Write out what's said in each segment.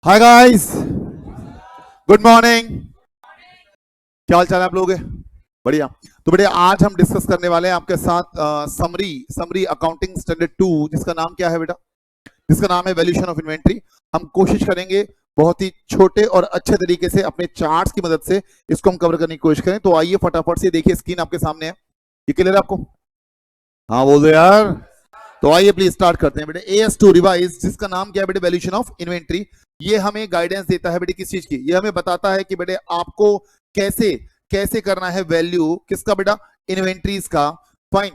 Hi guys, good morning. क्या हाल चाल है आप लोगों के? बढ़िया। तो बढ़िया, आज हम डिस्कस करने वाले हैं आपके साथ समरी समरी अकाउंटिंग स्टैंडर्ड 2, जिसका नाम क्या है बेटा? जिसका नाम है वैल्यूएशन ऑफ इन्वेंट्री। हम कोशिश करेंगे बहुत ही छोटे और अच्छे तरीके से अपने चार्ट्स की मदद से इसको हम कवर करने की कोशिश करें। तो आइए फटाफट से देखिए, स्क्रीन आपके सामने है, ये क्लियर है आपको? हाँ बोल दो यार। तो आइए प्लीज स्टार्ट करते हैं बेटे। AS2 रिवाइज, जिसका नाम क्या है बेटे? Valuation of inventory. ये हमें गाइडेंस देता है बेटे किस चीज की? ये हमें बताता है कि बेटे आपको कैसे कैसे करना है वैल्यू किसका बेटा? इन्वेंट्रीज का। फाइन।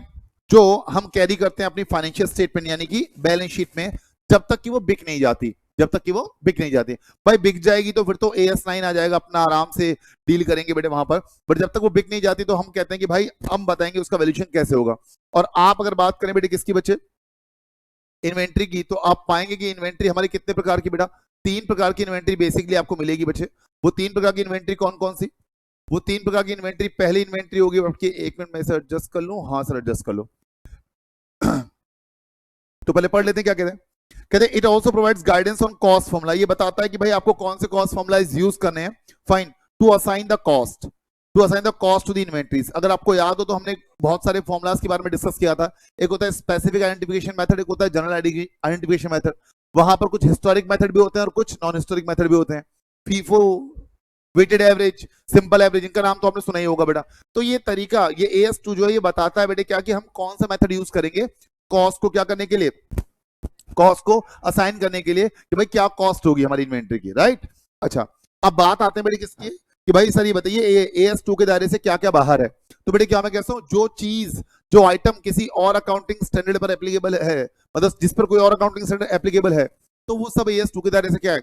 जो हम कैरी करते हैं अपनी फाइनेंशियल स्टेटमेंट यानी कि बैलेंस शीट में, जब तक कि वो बिक नहीं जाती। जब तक कि वो बिक नहीं जाती भाई, बिक जाएगी तो फिर तो AS9 आ जाएगा, अपना आराम से डील करेंगे बेटे वहां पर। बट जब तक वो बिक नहीं जाती तो हम कहते हैं कि भाई हम बताएंगे उसका वैल्यूएशन कैसे होगा। और आप अगर बात करें बेटे किसकी बच्चे? इन्वेंट्री की, तो आप पाएंगे कि इन्वेंट्री हमारी कितने प्रकार की बेटा? 3 प्रकार की इन्वेंट्री बेसिकली आपको मिलेगी बच्चे। वो 3 प्रकार की इन्वेंट्री कौन कौन सी? वो 3 प्रकार की इन्वेंट्री, पहली इन्वेंट्री होगी आपकी, एक मिनट में इसे एडजस्ट कर लूं। हाँ सर एडजस्ट कर लो। तो पहले पढ़ लेते हैं क्या कहते हैं। कहते हैं it also provides guidance on cost formula. ये बताता है कि भाई आपको कौन से कॉस्ट फॉर्मूलाइज यूज करने हैं। Fine. To assign the cost, to assign the cost to the inventories. अगर आपको याद हो तो हमने बहुत सारे फॉर्मुलाज के बारे में डिस्कस किया था। एक होता है स्पेसिफिक आइडेंटिफिकेशन मेथड, एक होता है जनरल आइडेंटिफिकेशन मेथड। वहां पर कुछ हिस्टोरिक मेथड भी होते हैं और कुछ नॉन हिस्टोरिक मेथड भी होते हैं। FIFO, weighted average, simple average, इनका नाम तो आपने सुना ही होगा बेटा। तो ये तरीका, ये AS2 जो है ये बताता है बेटे क्या, कि हम कौन सा मेथड यूज करेंगे कॉस्ट को क्या करने के लिए, कॉस्ट को असाइन करने के लिए, कि भाई क्या कॉस्ट होगी हमारी इन्वेंट्री की। राइट। अच्छा, अब बात आते हैं बेटे किसकी, कि भाई सर ये बताइए AS2 के दायरे से क्या क्या बाहर है। तो बेटे क्या मैं कहता हूं, जो चीज, जो आइटम किसी और अकाउंटिंग स्टैंडर्ड पर एप्लीकेबल है, मतलब जिस पर कोई और अकाउंटिंग स्टैंडर्ड एप्लीकेबल है, तो वो सब AS2 के दायरे से क्या है?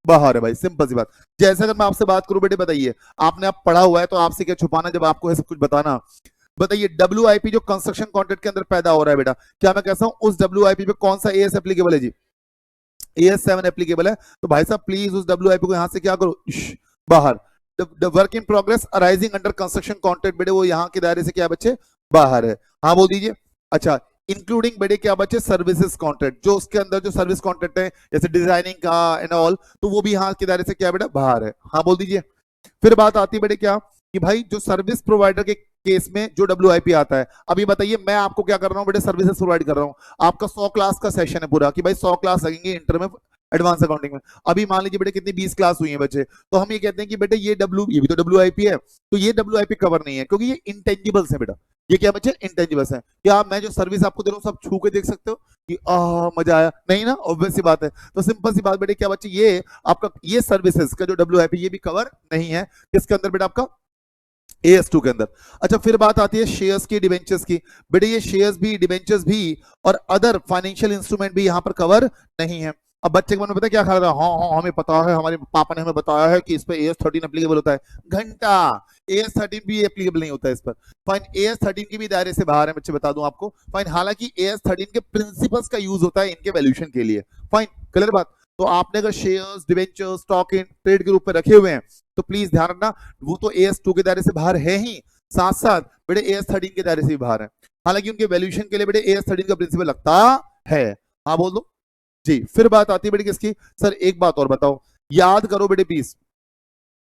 बाहर है भाई, सिंपल सी बात। जैसे अगर मैं आपसे बात करूं बेटे, बताइए आपने आप पढ़ा हुआ है तो आपसे क्या छुपाना जब आपको है सब कुछ बताना। बताइए WIP जो कंस्ट्रक्शन कॉन्ट्रैक्ट के अंदर पैदा हो रहा है बेटा, क्या मैं कहता हूं उस WIP पे कौन सा AS एप्लीकेबल है जी? AS7 एप्लीकेबल है। तो भाई साहब प्लीज उस WIP को यहां से क्या करो, बाहर। Work in progress arising under construction contract बेटे, वो यहाँ के दायरे से क्या बच्चे? बाहर है। हाँ बोल दीजिए। अच्छा, इंक्लूडिंग बेटे क्या बच्चे? सर्विसेज कॉन्ट्रैक्ट, जो उसके अंदर जो सर्विस कॉन्ट्रैक्ट है जैसे डिजाइनिंग का एंड ऑल, तो वो भी यहाँ के दायरे से क्या बेटा? बाहर है। हाँ बोल दीजिए। फिर बात आती है बेटे क्या, कि भाई जो सर्विस प्रोवाइडर के केस में जो WIP आता है, अभी बताइए मैं आपको क्या कर रहा हूँ बेटे? सर्विसेज प्रोवाइड कर रहा हूँ। आपका 100 क्लास का सेशन है पूरा, कि भाई 100 क्लास लगेंगे इंटर में, एडवांस अकाउंटिंग में। अभी मान लीजिए बेटे कितनी 20 क्लास हुई है बच्चे, तो हम ये कहते हैं कि बेटे ये भी तो WIP है, तो ये WIP कवर नहीं है, क्योंकि ये इंटेंजिबल्स है बेटा। ये क्या बच्चे? इंटेंजिबल्स है। क्या मैं जो सर्विस आपको दे रहा हूँ सब छू के देख सकते हो कि मजा आया? नहीं ना, ऑब्वियस सी बात है। तो सिंपल सी बात बेटे क्या बच्चे, ये आपका ये सर्विसेज का जो WIP ये भी कवर नहीं है किसके अंदर बेटा? आपका AS2 के अंदर। अच्छा, फिर बात आती है शेयर्स की, डिवेंचर्स की। बेटे ये शेयर्स भी, डिवेंचर्स भी और अदर फाइनेंशियल इंस्ट्रूमेंट भी यहाँ पर कवर नहीं है। अब बच्चे के मन में पता है क्या ख्याल है? हाँ हाँ हमें पता है, हमारे पापा ने हमें बताया है कि इस पर AS13 एप्लीकेबल होता है। घंटा, AS13 भी एप्लीकेबल नहीं होता है इस पर। फाइन, AS13 की भी दायरे से बाहर है बच्चे, बता दूं आपको। फाइन, हालांकि AS13 के प्रिंसिपल्स का यूज होता है इनके वैल्यूएशन के लिए। फाइन, क्लियर बात। तो आपने अगर shares, debentures, stock in trade के रूप में रखे हुए हैं तो प्लीज ध्यान रखना, वो तो AS2 के दायरे से बाहर है ही, साथ साथ बेटे AS13 के दायरे से भी बाहर है। हालांकि उनके वैल्यूएशन के लिए बेटे AS13 का प्रिंसिपल लगता है। हाँ बोल दो जी। फिर बात आती है बेटे किसकी? सर एक बात और बताओ, याद करो बेटे प्लीज।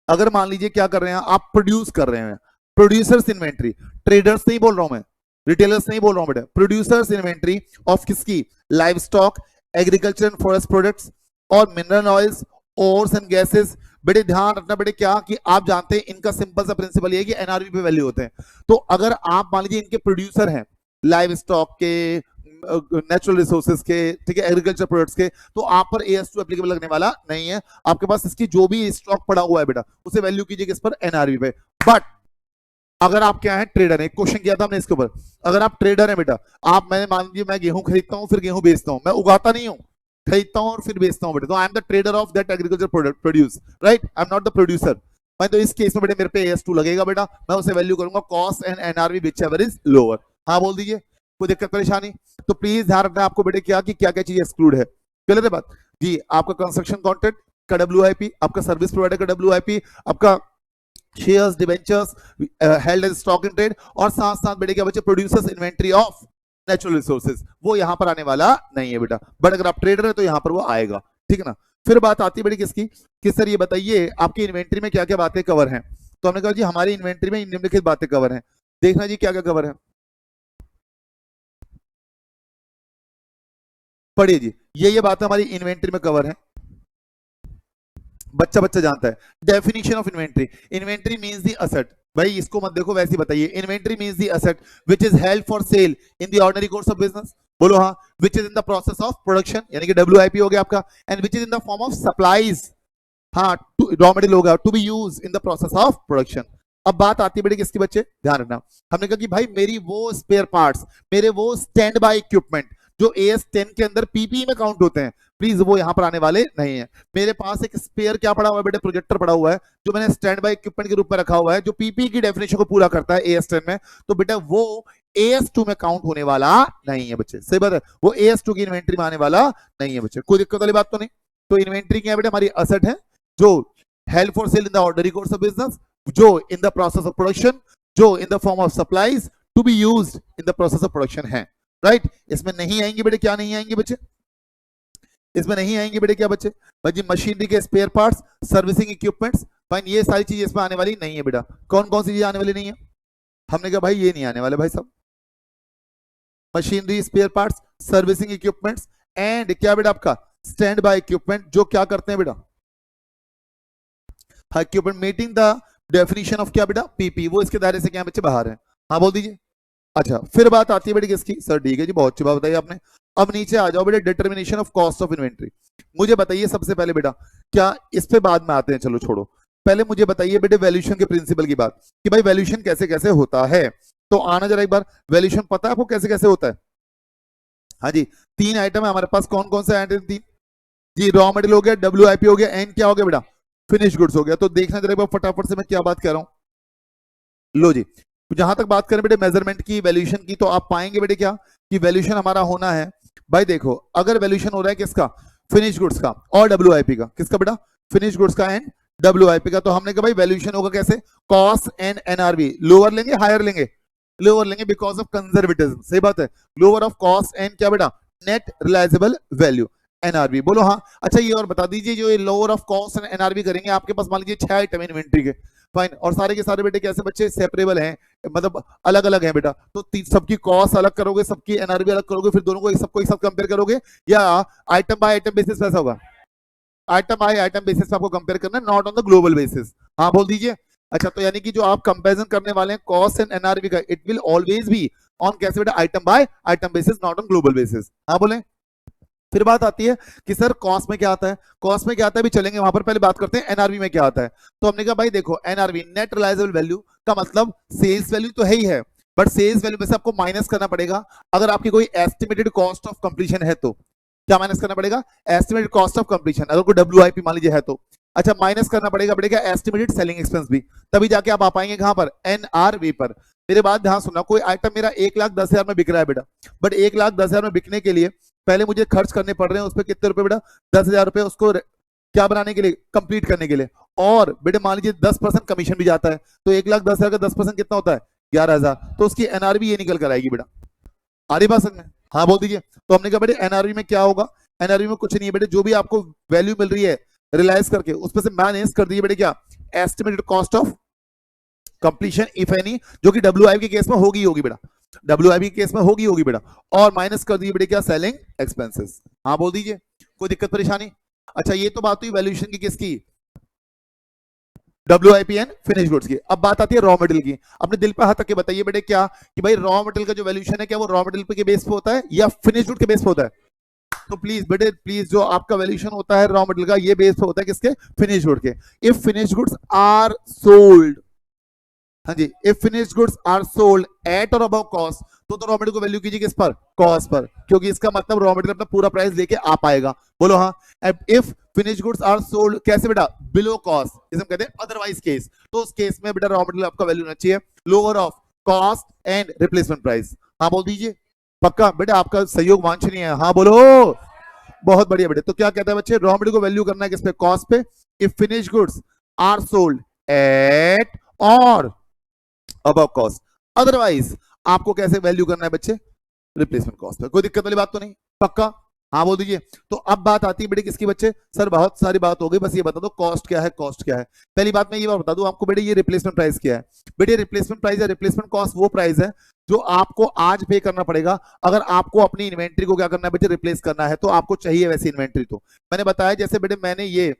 अगर मान लीजिए क्या कर रहे हैं आप, प्रोड्यूस कर रहे हैं, प्रोड्यूसर्स इन्वेंट्री, ट्रेडर्स नहीं बोल रहा हूं मैं, रिटेलर्स नहीं बोल रहा हूं बेटा, प्रोड्यूसर्स इन्वेंट्री ऑफ किसकी? Livestock, agriculture and forest products और mineral oils, ores and gases. बेटे ध्यान रखना बेटे क्या, कि आप जानते हैं इनका सिंपल सा प्रिंसिपल ये है कि NRV पे वैल्यू होते हैं। तो अगर आप मान लीजिए इनके प्रोड्यूसर हैं लाइव स्टॉक के, नेचुरल रिसोर्सेज के, ठीक है, एग्रीकल्चर प्रोडक्ट्स के, तो आप पर AS2 एप्लीकेबल लगने वाला नहीं है। आपके पास इसकी जो भी स्टॉक पड़ा हुआ है बेटा उसे वैल्यू कीजिए किस पर? NRV पे। बट अगर आप क्या है? ट्रेडर है। क्वेश्चन किया था हमने इसके ऊपर। अगर आप ट्रेडर है बेटा, आप, मैंने मान लीजिए मैं गेहूं खरीदता हूं फिर गेहूं बेचता हूं, मैं उगाता नहीं हूं, खरीदता हूं और फिर बेचता हूं बेटा, तो I am the trader of that agriculture product produce, right? I am not the producer. मैं तो इस केस में बेटे मेरे पे AS2 लगेगा बेटा, मैं उसे वैल्यू करूंगा cost and NRV which ever is lower. हाँ बोल दीजिए, कोई दिक्कत परेशानी? तो प्लीज ध्यान रखना आपको बेटे क्या, कि क्या क्या चीज एक्सक्लूड है। क्लियर है बात जी? आपका कंस्ट्रक्शन कॉन्ट्रैक्ट का WIP, आपका सर्विस प्रोवाइडर का WIP, आपका shares, debentures held as stock in trade, और साथ साथ बेटे क्या बच्चे? Producers inventory of natural resources, वो यहां पर आने वाला नहीं है बेटा। बट अगर आप ट्रेडर है तो यहां पर वो आएगा। ठीक है ना। फिर बात आती है बड़ी किसकी, कि सर ये बताइए आपकी इन्वेंट्री में क्या क्या बातें कवर हैं। तो हमने कहा जी हमारी इन्वेंट्री में निम्नलिखित बातें कवर हैं। देखना जी क्या क्या कवर है, पढ़िए जी। ये बात हमारी इन्वेंट्री में कवर है, बच्चा बच्चा जानता है। Definition of inventory, inventory means the asset. भाई इसको मत देखो, वैसे ही बताइए। Inventory means the asset which is held for sale in the ordinary course of business. बोलो हाँ। Which is in the process of production, यानी कि डब्ल्यूआईपी हो गया आपका, and which is in the form of supplies, हाँ raw material होगा, to be use in the process of production. अब बात आती है बेटे किसकी बच्चे, ध्यान रखना। हमने कहा कि भाई मेरी वो स्पेयर पार्ट्स, मेरे वो स्टैंड बाय इक्विपमेंट जो AS10 के अंदर पीपीई में काउंट होते हैं, प्लीज वो यहां पर आने वाले नहीं है। मेरे पास एक स्पेयर क्या पड़ा हुआ है बेटे, प्रोजेक्टर पड़ा हुआ है, जो मैंने स्टैंड बाय इक्विपमेंट के रूप में रखा हुआ है, जो पीपीई की डेफिनेशन को पूरा करता है AS10 में, तो बेटा वो AS2 में काउंट होने वाला नहीं है बच्चे। सही बात है, वो AS2 की इन्वेंट्री में आने वाला नहीं है बच्चे। कोई दिक्कत वाली बात तो नहीं। तो इन्वेंट्री क्या है बेटे, हमारी असेट है जो held for sale in the ordinary course of business, जो in the process of production, जो in the form of supplies to be used in the process of production है। राइट। इसमें नहीं आएंगे बेटे, क्या नहीं आएंगे बच्चे, इसमें नहीं आएंगे बेटे क्या बच्चे, भाई मशीनरी के spare parts, servicing equipments, fine, ये सारी चीजें इसमें आने वाली नहीं है बेटा। कौन कौन सी चीजें आने वाली नहीं है, हमने कहा भाई ये नहीं आने वाले भाई सब, machinery, spare parts, servicing equipments and क्या बेटा आपका स्टैंड बाय इक्विपमेंट, जो क्या करते हैं बेटा, equipment meeting the definition of क्या बेटा पीपी, वो इसके दायरे से क्या बच्चे बाहर है। हाँ बोल दीजिए। अच्छा फिर बात आती है बेटे किसकी, सर ठीक है जी बहुत अच्छी बात बताई आपने। अब नीचे आ जाओ बेटे, determination of cost of inventory. मुझे बताइए सबसे पहले बेटा, क्या इस पे बाद में आते हैं, चलो छोड़ो, पहले मुझे बताइए बेटे वैल्यूएशन के प्रिंसिपल की बात, कि भाई वैल्यूएशन कैसे कैसे होता है। तो आना जरा एक बार, वैल्यूएशन पता है आपको कैसे कैसे होता है। हाँ जी, 3 आइटम है हमारे पास, कौन कौन से आइटम, 3 जी, रॉ मटेरियल हो गया, WIP हो गया, एंड क्या हो गया बेटा फिनिश गुड्स हो गया। तो देखना जरा एक बार फटाफट से मैं क्या बात कर रहा हूं। लो जी, जहां तक बात करें बेटे मेजरमेंट की, वैल्यूएशन की, तो आप पाएंगे बेटे क्या कि वैल्यूएशन हमारा होना है, भाई देखो अगर वैल्यूएशन हो रहा है किसका, फिनिश गुड्स का और WIP का, किसका बेटा, फिनिश गुड्स का एंड WIP का। तो हमने कहा भाई वैल्यूएशन होगा कैसे, कॉस्ट एंड NRV, लोअर लेंगे हायर लेंगे, लोअर लेंगे बिकॉज ऑफ कंजर्वेटिज्म। सही बात है, लोअर ऑफ कॉस्ट एंड क्या बेटा नेट रिलायजेबल वैल्यू NRV। बोलो हाँ। अच्छा ये और बता दीजिए, जो ये lower of cost and NRV करेंगे, आपके पास मान लीजिए 6 आइटम इन्वेंट्री के, फाइन, और सारे के सारे बेटे कैसे बच्चे सेपरेबल हैं, मतलब अलग अलग हैं बेटा। तो सबकी कॉस्ट अलग करोगे, सबकी NRV अलग करोगे, फिर दोनों को सबको एक साथ कंपेयर करोगे, या आइटम बाय आइटम बेसिस पे ऐसा होगा, आइटम बाय आइटम बेसिस पे आपको कंपेयर करना है, not on the global basis. हाँ बोल दीजिए। अच्छा तो यानी कि जो आप कंपैरिजन करने वाले हैं कॉस्ट एंड NRV का, it will always be on कैसे बेटा item by item basis, not on global basis. हाँ बोले। फिर बात आती है कि सर कॉस्ट में क्या आता है, कॉस्ट में क्या आता है भी चलेंगे वहां पर, पहले बात करते हैं NRV में क्या आता है। तो हमने कहा भाई देखो NRV नेट रिलायजेबल वैल्यू का मतलब सेल्स वैल्यू तो है ही है, बट सेल्स वैल्यू में से आपको माइनस करना पड़ेगा अगर आपकी कोई एस्टिमेटेड कॉस्ट ऑफ कंप्लीशन है। तो क्या माइनस करना पड़ेगा, एस्टिमेटेड कॉस्ट ऑफ कंप्लीशन, अगर कोई WIP मान लीजिए है तो। अच्छा माइनस करना पड़ेगा एस्टिमेटेड सेलिंग एक्सपेंस भी, तभी जाके आप आ पाएंगे कहां पर, NRV पर। मेरे बात ध्यान सुनना, कोई आइटम मेरा 1,10,000 में बिक रहा है बेटा, बट 1,10,000 में बिकने के लिए पहले मुझे खर्च करने पड़ रहे हैं उस पर कितने रुपए बेटा, 10,000 रुपए, उसको क्या बनाने के लिए, कंप्लीट करने के लिए। और बेटे मान लीजिए 10% कमीशन भी जाता है, तो 1,10,000 का 10% कितना होता है, 11,000, तो उसकी NRV ये निकल कर आएगी बेटा। आ रही बात समझ में, हाँ बोल दीजिए। तो हमने कहा बेटे NRV में क्या होगा, NRV में कुछ नहीं है बेटे, जो भी आपको वैल्यू मिल रही है रिलाइज करके उस पर से माइनस कर दीजिए बेटे क्या, estimated cost of completion if any, जो कि WIP के केस में होगी होगी बेटा, WIP के केस में होगी बेटा, और माइनस कर दीजिए बेटे क्या, सेलिंग एक्सपेंसेस। हाँ बोल दीजिए, कोई दिक्कत परेशानी। अच्छा ये तो बात हुई वैल्यूएशन की किसकी, WIP एंड फिनिश गुड्स की। अब बात आती है रॉ मटेरियल की। अपने दिल पे हाथ रख के बताइए बेटे क्या कि भाई रॉ मटेरियल का जो वैल्यूएशन है, क्या वो रॉ मटेरियल के बेस पे होता है या फिनिश गुड के बेस पे होता है। तो प्लीज बेटे प्लीज, जो आपका वैल्यूएशन होता है रॉ मटेरियल का, ये बेस पे होता है किसके, फिनिश गुड के। If finish goods are sold, हाँ जी, if finished goods are sold at और अबव कॉस्ट, तो रॉ मटेरियल को वैल्यू कीजिए किस पर, कॉस्ट पर, क्योंकि इसका मतलब रॉ मटेरियल अपना पूरा प्राइस लेके आ पाएगा। बोलो हाँ। If finished goods are sold कैसे बेटा, बिलो कॉस्ट, इसे हम कहते हैं अदरवाइज केस, तो उस केस में बेटा रॉ मटेरियल आपका वैल्यू होना चाहिए lower of cost and replacement price. हाँ बोल दीजिए, पक्का बेटा आपका सहयोग वांछनीय है, हाँ बोलो, बहुत बढ़िया बेटे। तो क्या कहता है बच्चे, रॉ मटेरियल को वैल्यू करना है किस पे, कॉस्ट पे। If finished goods are sold at और अबव कॉस्ट, अदरवाइज आपको कैसे वैल्यू करना है बच्चे, रिप्लेसमेंट कॉस्ट पे। कोई दिक्कत वाली बात तो नहीं, पक्का। हाँ बोल दीजिए। तो अब बात आती है बेटे किसकी बच्चे, सर बहुत सारी बात हो गई, बस ये बता दो कॉस्ट क्या है, कॉस्ट क्या है। पहली बात मैं ये बात बता दूं आपको बेटे, ये रिप्लेसमेंट प्राइस क्या है। बेटे रिप्लेसमेंट प्राइस या रिप्लेसमेंट कॉस्ट वो प्राइस है जो आपको आज पे करना पड़ेगा अगर आपको अपनी इन्वेंट्री को क्या करना है बेटे, रिप्लेस करना है। तो आपको चाहिए वैसी इन्वेंट्री। तो मैंने बताया जैसे बेटे मैंने ये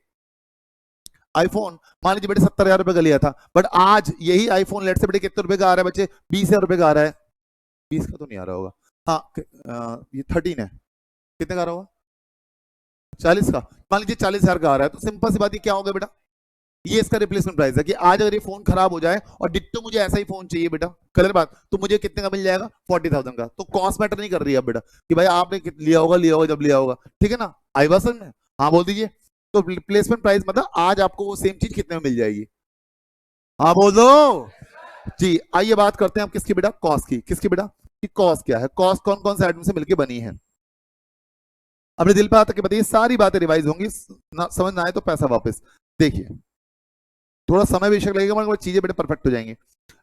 आईफोन मान लीजिए बेटे 70,000 रुपए का लिया था, बट आज यही आईफोन लेट से बेटे कितने रुपए का आ रहा है बच्चे, 20,000 रुपए का आ रहा है। 20 का तो नहीं आ रहा होगा, हाँ ये 13 है, कितने का आ रहा होगा, 40 का। मान लीजिए 40,000 का आ रहा है, तो सिंपल सी बात ये क्या होगा बेटा, ये इसका रिप्लेसमेंट प्राइस है कि आज अगर ये फोन खराब हो जाए और डिट्टो मुझे ऐसा ही फोन चाहिए बेटा, कलर बात, तो मुझे कितने का मिल जाएगा, 40,000 का। तो कॉस्ट मैटर नहीं कर रही है बेटा कि भाई आपने लिया होगा जब लिया होगा, ठीक है ना, आई बात समझ में। हाँ बोल दीजिए। तो रिप्लेसमेंट प्राइस मतलब आज आपको वो सेम चीज कितने में मिल जाएगी। हाँ बोल दो जी। आइए बात करते हैं हम किसकी बेटा, कॉस्ट की। किसकी बेटा, कि कॉस्ट क्या है, कॉस्ट कौन कौन से आइटम से मिलकर बनी है। अपने दिल पे आता कि बताइए, सारी बातें रिवाइज होंगी, समझ ना आए तो पैसा वापस। देखिए थोड़ा समय बेशक लगेगा मगर चीजें बेटे परफेक्ट हो जाएंगी।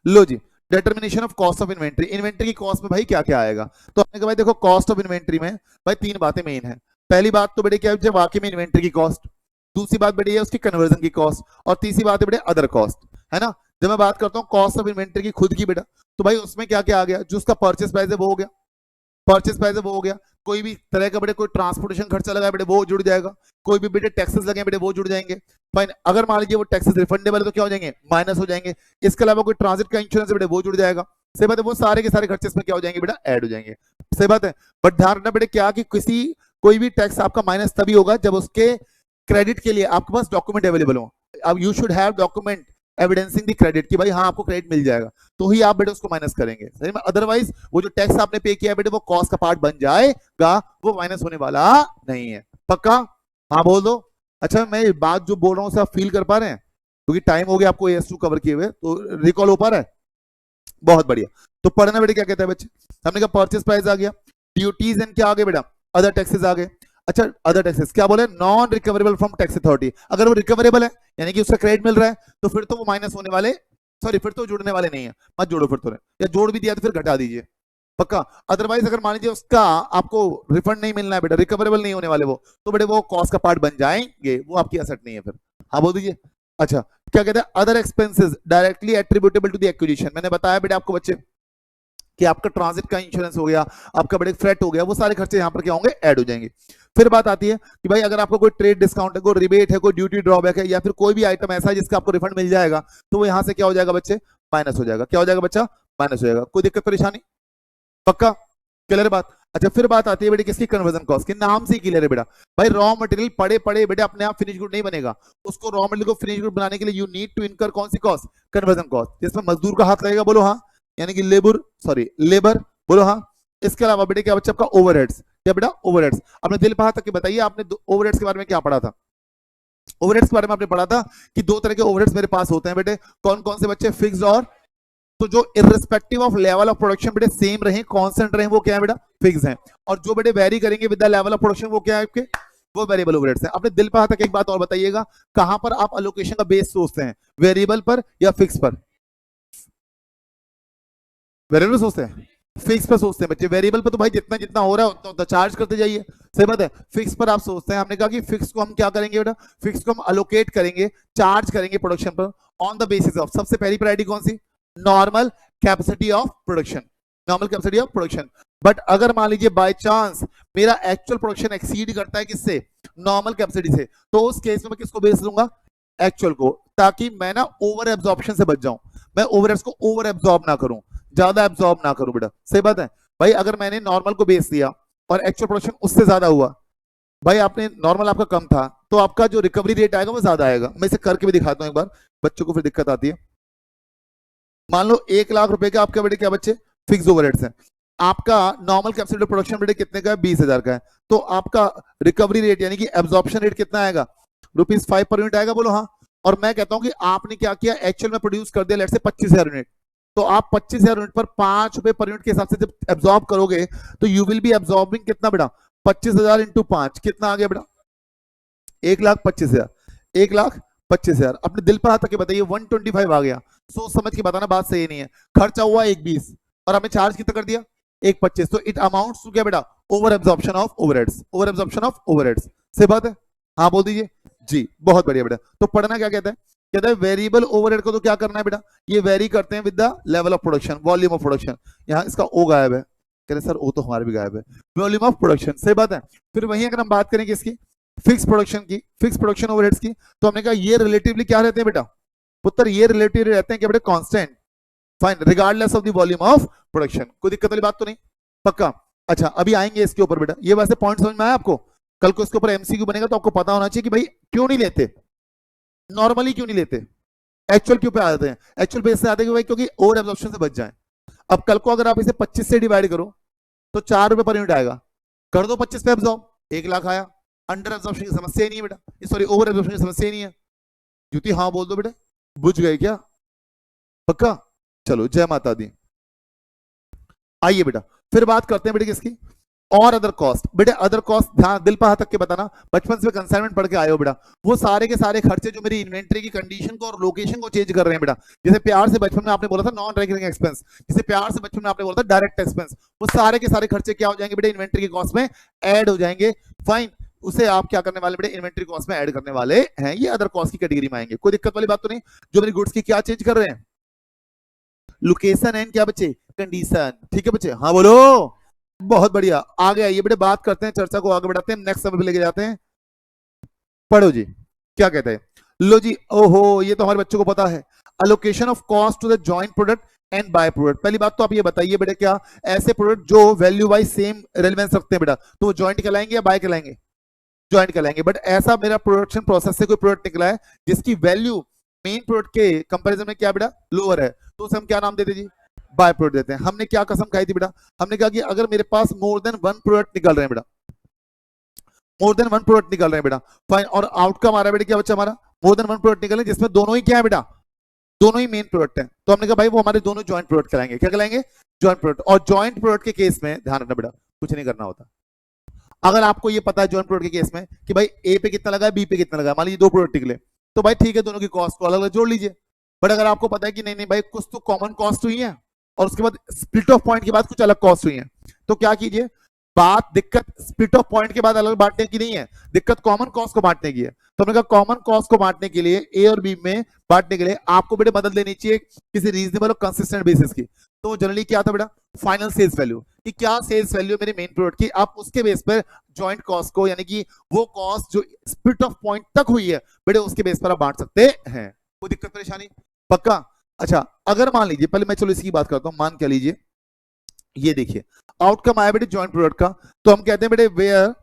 लो जी, determination of cost of inventory. Inventory की कॉस्ट में भाई क्या क्या आएगा, तो आपने कहा भाई देखो कॉस्ट ऑफ इन्वेंट्री में भाई तीन बातें मेन है। पहली बात तो बेटे क्या है, वाकई में इन्वेंट्री की कॉस्ट। दूसरी बात बेटे है उसकी कन्वर्जन की कॉस्ट। और तीसरी बात है बेटे अदर कॉस्ट, है ना। जब मैं बात करता हूँ कॉस्ट ऑफ इन्वेंट्री की खुद की बेटा, तो भाई उसमें क्या क्या आ गया, जो उसका परचेस प्राइस है वो हो गया, परचेस प्राइस है वो हो गया। कोई भी तरह का बेटे कोई ट्रांसपोर्टेशन खर्चा लगा है बेटे वो जुड़ जाएगा। कोई भी बेटे टैक्सेस लगे बेटे वो जुड़ जाएंगे। फाइन, अगर मान लीजिए वो टैक्सेस रिफंडेबल है तो क्या हो जाएंगे, माइनस हो जाएंगे। इसके अलावा कोई ट्रांजिट का इंश्योरेंस बेटे वो जुड़ जाएगा। सही बात है, वो सारे के सारे खर्चे इसमें क्या हो जाएंगे बेटा, ऐड हो जाएंगे। सही बात है। बट ध्यान रखना बेटे क्या कि किसी कोई भी टैक्स आपका माइनस तभी होगा जब उसके क्रेडिट के लिए आपके पास डॉक्यूमेंट अवेलेबल हो। अब you should have document evidencing the credit कि भाई हाँ आपको क्रेडिट मिल जाएगा, तो ही आप बेटे उसको माइनस करेंगे। सही में, अदरवाइज वो जो टैक्स आपने पे किया है बेटे वो कॉस्ट का पार्ट बन जाएगा, वो माइनस होने वाला नहीं है। पक्का, हाँ बोल दो। अच्छा मैं बात जो बोल रहा हूँ उसे आप फील कर पा रहे हैं, क्योंकि टाइम हो गया आपको AS2 कवर किए हुए, तो रिकॉल हो पा रहा है, बहुत बढ़िया। तो पढ़ना बेटे क्या कहता है बच्चे, हमने कहा परचेस प्राइस आ गया, ड्यूटीज एंड क्या आ गए बेटा, अदर टैक्सेस आ गए। अच्छा अदर टैक्सेस क्या बोले, non recoverable from tax authority. अगर वो रिकवरेबल है यानी कि उसका क्रेडिट मिल रहा है तो फिर तो वो माइनस होने वाले, सॉरी फिर तो जुड़ने वाले नहीं है, मत जोड़ो फिर तो, या जोड़ भी दिया तो फिर घटा दीजिए। पक्का। अदरवाइज अगर मान लीजिए उसका आपको रिफंड नहीं मिलना है बेटा, रिकवरेबल नहीं होने वाले वो, तो बेटे वो कॉस्ट का पार्ट बन जाएंगे, वो आपकी एसेट नहीं है फिर। हाँ बोल दीजिए। अच्छा क्या कहते हैं, other expenses directly attributable to the acquisition. मैंने बताया बेटा आपको बच्चे कि आपका ट्रांजिट का इंश्योरेंस हो गया, आपका बड़े फ्रेट हो गया, वो सारे खर्चे यहाँ पर क्या होंगे, ऐड हो जाएंगे। फिर बात आती है कि भाई अगर आपको कोई ट्रेड डिस्काउंट है, कोई रिबेट है, कोई ड्यूटी ड्रॉबैक है, या फिर कोई भी आइटम ऐसा है जिसका आपको रिफंड मिल जाएगा, तो वो यहाँ से क्या हो जाएगा बच्चे, माइनस हो जाएगा। क्या हो जाएगा बच्चा, माइनस हो जाएगा। कोई दिक्कत परेशानी, पक्का क्लियर बात। अच्छा फिर बात आती है बेटे किसकी, कन्वर्जन कॉस्ट के। नाम से ही क्लियर है बेटा, भाई रॉ मटेरियल पड़े पड़े बेटे अपने आप फिनिश गुड नहीं बनेगा, उसको रॉ मटेरियल को फिनिश गुड बनाने के लिए यू नीड टू इनकर कौन सी कॉस्ट, कन्वर्जन कॉस्ट, जिसमें मजदूर का हाथ लगेगा, बोलो हाँ, यानी कि लेबर, बोलो हाँ। इसके अलावा बेटे क्या बच्चा आपका ओवरहेड्स, क्या बेटा ओवरहेड्स। अपने दिल पहा तक बताइए आपने ओवरहेड्स के बारे में क्या पढ़ा था, ओवरहेड्स के बारे में आपने पढ़ा था कि दो तरह के ओवरहेड्स मेरे पास होते हैं बेटे, कौन कौन से बच्चे, फिक्स और, तो जो irrespective of level of production बेटे सेम रहे, कांस्टेंट रहे, वो क्या है बेटा, फिक्स हैं। और जो बेटे वेरी करेंगे with the level of production वो क्या है आपके, वो वेरिएबल ओवरहेड्स हैं। अपने दिल पर तक एक बात और बताइएगा, कहां पर आप अलोकेशन का बेस सोचते हैं, वेरिएबल पर या फिक्स पर, वेरिएबल सोचते हैं, फिक्स पर सोचते हैं बच्चे। वेरिएबल पर तो भाई जितना जितना हो रहा है उतना उतना चार्ज करते जाइए, सही बात है। फिक्स पर आप सोचते हैं, हमने कहा कि फिक्स को हम क्या करेंगे बेटा, फिक्स को हम अलोकेट करेंगे, चार्ज करेंगे प्रोडक्शन पर ऑन द बेसिस ऑफ, सबसे पहली प्रायोरिटी कौन सी, normal capacity of production, normal capacity of production. But अगर मान लीजिए बाय चांस मेरा एक्चुअल प्रोडक्शन एक्सीड करता है किससे, नॉर्मल कैपेसिटी से, तो उस केस में मैं किसको बेस लूंगा, एक्चुअल को, ताकि मैं ना ओवर एब्जॉर्प्शन से बच जाऊं, मैं ओवरहेड्स को ओवर एब्जॉर्ब ना करूं, ज्यादा एब्जॉर्ब ना करूं बेटा। सही बात है भाई, अगर मैंने नॉर्मल को बेस दिया और एक्चुअल प्रोडक्शन उससे ज्यादा हुआ, भाई आपने नॉर्मल आपका कम था तो आपका जो रिकवरी रेट आएगा वो ज्यादा आएगा। मैं इसे करके भी दिखाता हूं एक बार, बच्चों को फिर दिक्कत आती है। मान लो 1,00,000 रुपए का आपके बेटे क्या बच्चे, फिक्स ओवरहेड्स हैं, आपका नॉर्मल कैपेसिटी प्रोडक्शन बेटे कितने का है, 20,000 का है, तो आपका रिकवरी रेट यानी कि एब्जॉर्प्शन रेट कितना आएगा, ₹5 पर यूनिट आएगा, बोलो हाँ। और मैं कहता हूं कि आपने क्या किया, एक्चुअल में प्रोड्यूस कर दिया लेट से 25,000 यूनिट, तो आप 25,000 यूनिट पर ₹5 पर यूनिट के हिसाब से जब एब्जॉर्ब करोगे तो यू विल बी एब्जॉर्बिंग कितना बेटा, 25,000 इंटू 5 कितना आ गया बेटा, 1,25,000, 1,25,000। अपने दिल पर आता कि बताइए 125 आ गया, सोच समझ के बताना, बात सही नहीं है। खर्चा हुआ 1,20 और हमें चार्ज कितना कर दिया, एक 25, तो इट अमाउंट्स टू क्या बेटा, over absorption of overheads, over absorption of overheads. सही बात है, हाँ बोल दीजिए जी, बहुत बढ़िया बेटा। तो पढ़ना क्या कहता है, कहता है वेरिएबल ओवरहेड को तो क्या करना है बेटा, ये वेरी करते हैं with the level of production, volume of production. यहाँ इसका ओ गायब है, कह रहे सर ओ तो हमारे भी गायब है, वॉल्यूम ऑफ प्रोडक्शन। सही बात है। फिर वहीं अगर हम बात करें किसकी, फिक्स प्रोडक्शन की, फिक्स प्रोडक्शन ओवरहेड्स की, तो हमने कहा ये रिलेटिवली क्या रहते हैं बेटा पुत्र, ये रिलेटिवली रहते हैं क्या बेटा, constant, fine, regardless of the volume of production. कोई दिक्कत वाली बात तो नहीं, पक्का। अच्छा अभी आएंगे इसके ऊपर बेटा, ये वैसे पॉइंट समझ में आया आपको, कल को इसके ऊपर एमसीक्यू बनेगा तो आपको पता होना चाहिए कि भाई क्यों नहीं लेते, नॉर्मली क्यों नहीं लेते, एक्चुअल क्यों पे आ जाते हैं, एक्चुअल बेस से आते हैं कि भाई क्योंकि ओवर एब्जॉर्प्शन से बच जाए। अब कल को अगर आप इसे 25 से डिवाइड करो तो 4 रुपए पर यूनिट आएगा, कर दो 25 पे एब्जॉर्ब, 1 लाख आया। अंडर एब्जॉर्प्शन की समस्या ही नहीं है बेटा, सॉरी ओवर एब्जॉर्प्शन की समस्या ही नहीं है। ज्योति हाँ बोल दो बेटा, बुझ गए क्या, पक्का। चलो जय माता दी। आइए बेटा फिर बात करते हैं बेटा किसकी, और अदर कॉस्ट। बेटे अदर कॉस्ट ध्यान दिल पर हाथ तक के बताना, बचपन से कंसाइनमेंट पढ़ के आए हो बेटा, वो सारे के सारे खर्चे जो मेरी इन्वेंटरी की कंडीशन को और लोकेशन को चेंज कर रहे हैं बेटा। जैसे प्यार से बचपन में आपने बोला था नॉन रेकरिंग एक्सपेंस, जैसे प्यार से बचपन में आपने बोला था डायरेक्ट एक्सपेंस, वो सारे के सारे खर्चे क्या हो जाएंगे बेटा, इन्वेंटरी की कॉस्ट में ऐड हो जाएंगे। फाइन, उसे आप क्या करने वाले बेटे, इन्वेंटरी कॉस्ट में ऐड करने वाले हैं, ये अदर कॉस्ट की कैटेगरी में आएंगे। कोई दिक्कत वाली बात तो नहीं। जो मेरी गुड्स की क्या चेंज कर रहे हैं, लोकेशन एंड क्या बच्चे, कंडीशन। ठीक है बच्चे, हाँ बोलो, बहुत बढ़िया। आगे आइए बेटे बात करते हैं, चर्चा को आगे बढ़ाते हैं, नेक्स्ट लेवल पे लेके जाते हैं। पढ़ो जी क्या कहते हैं, लो जी, ओहो ये तो हमारे बच्चों को पता है, allocation of cost to the joint product and by product. पहली बात तो आप ये बताइए बेटा, क्या ऐसे प्रोडक्ट जो वैल्यू वाइज सेम रेलेवेंस रखते हैं बेटा, तो वो जॉइंट कहलाएंगे या बाय कहलाएंगे, जॉइंट कहलाएंगे। बट ऐसा मेरा प्रोडक्शन प्रोसेस से कोई प्रोडक्ट निकला है जिसकी वैल्यू मेन प्रोडक्ट के कंपैरिजन में क्या बेटा लोअर है, तो उसे हम क्या नाम देते जी, बाय प्रोडक्ट देते हैं। हमने क्या कसम खाई थी बेटा, हमने कहा कि अगर मेरे पास मोर देन 1 प्रोडक्ट निकल रहे हैं बेटा, मोर देन 1 प्रोडक्ट निकल रहे हैं बेटा, फाइन, और आउटकम आ रहा है बेटा क्या बच्चा हमारा, मोर देन 1 प्रोडक्ट निकल रहे हैं जिसमें दोनों ही क्या है बेटा, दोनों ही मेन प्रोडक्ट है, तो हमने कहा भाई वो हमारे दोनों जॉइंट प्रोडक्ट कहलाएंगे। क्या कहलाएंगे, जॉइंट प्रोडक्ट। और जॉइंट प्रोडक्ट के केस में ध्यान रखना बेटा, कुछ नहीं करना होता। अगर आपको ये पता है जॉइंट प्रोडक्ट के केस में कि भाई ए पे कितना लगा है, बी पे कितना लगा है, मान लीजिए 2 प्रोडक्ट निकले, तो भाई ठीक है दोनों की कॉस्ट को अलग अलग जोड़ लीजिए। बट अगर आपको पता है कि नहीं नहीं भाई कुछ तो कॉमन कॉस्ट हुई है और उसके बाद स्प्लिट ऑफ पॉइंट के बाद कुछ अलग कॉस्ट हुई है, तो क्या कीजिए, बात दिक्कत स्प्लिट ऑफ पॉइंट के बाद अलग बांटने की नहीं है, दिक्कत कॉमन कॉस्ट को बांटने की है। तो हमने कहा कॉमन कॉस्ट को बांटने के लिए ए और बी में बांटने के लिए आपको बेटे मदद लेनी चाहिए किसी रीजनेबल और कंसिस्टेंट बेसिस की। तो जनरली क्या था बेटा, फाइनल सेल्स वैल्यू, कि क्या सेल्स वैल्यू मेरे मेन प्रोडक्ट की, आप उसके बेस पर जॉइंट कॉस्ट को, यानी कि वो कॉस्ट जो स्प्लिट ऑफ पॉइंट तक हुई है बेटे उसके बेस पर आप बांट सकते हैं। कोई दिक्कत परेशानी, पक्का। अच्छा अगर मान लीजिए, पहले मैं चलो इसकी बात करता हूं, मान क्या लीजिए ये देखिए आउटकम आया बेटे जॉइंट प्रोडक्ट का, तो हम कहते हैं बेटे where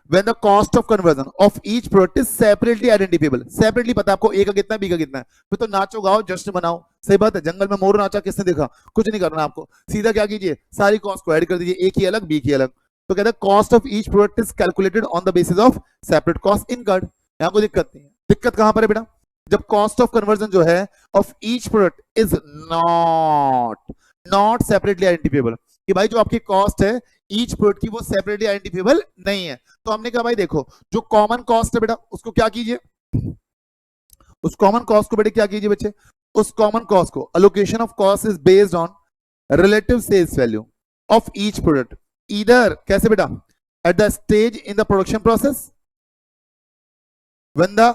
when the cost of conversion of each product is separately identifiable. Separately पता है आपको ए का कितना बी का कितना है, फिर तो नाचो गाओ जश्न मनाओ। सही बात है, जंगल में मोर नाचा किसने देखा, कुछ नहीं करना आपको, सीधा क्या कीजिए सारी कॉस्ट को ऐड कर दीजिए, ए की अलग बी की अलग। तो कहते हैं cost of each product is calculated on the basis of separate cost incurred. यहां कोई दिक्कत नहीं है। दिक्कत कहां पर है बेटा, जब कॉस्ट ऑफ कन्वर्जन जो है of each product is not separately identifiable, कि भाई जो आपकी कॉस्ट है ईच प्रोडक्ट की वो सेपरेटली आइडेंटिफिएबल नहीं है। तो हमने कहा भाई देखो जो कॉमन कॉस्ट है बेटा उसको क्या कीजिए, उस कॉमन कॉस्ट को बेटा क्या कीजिए बच्चे, उस कॉमन कॉस्ट को allocation of cost is based on relative sales value of each product, either कैसे बेटा at the stage in the production process when the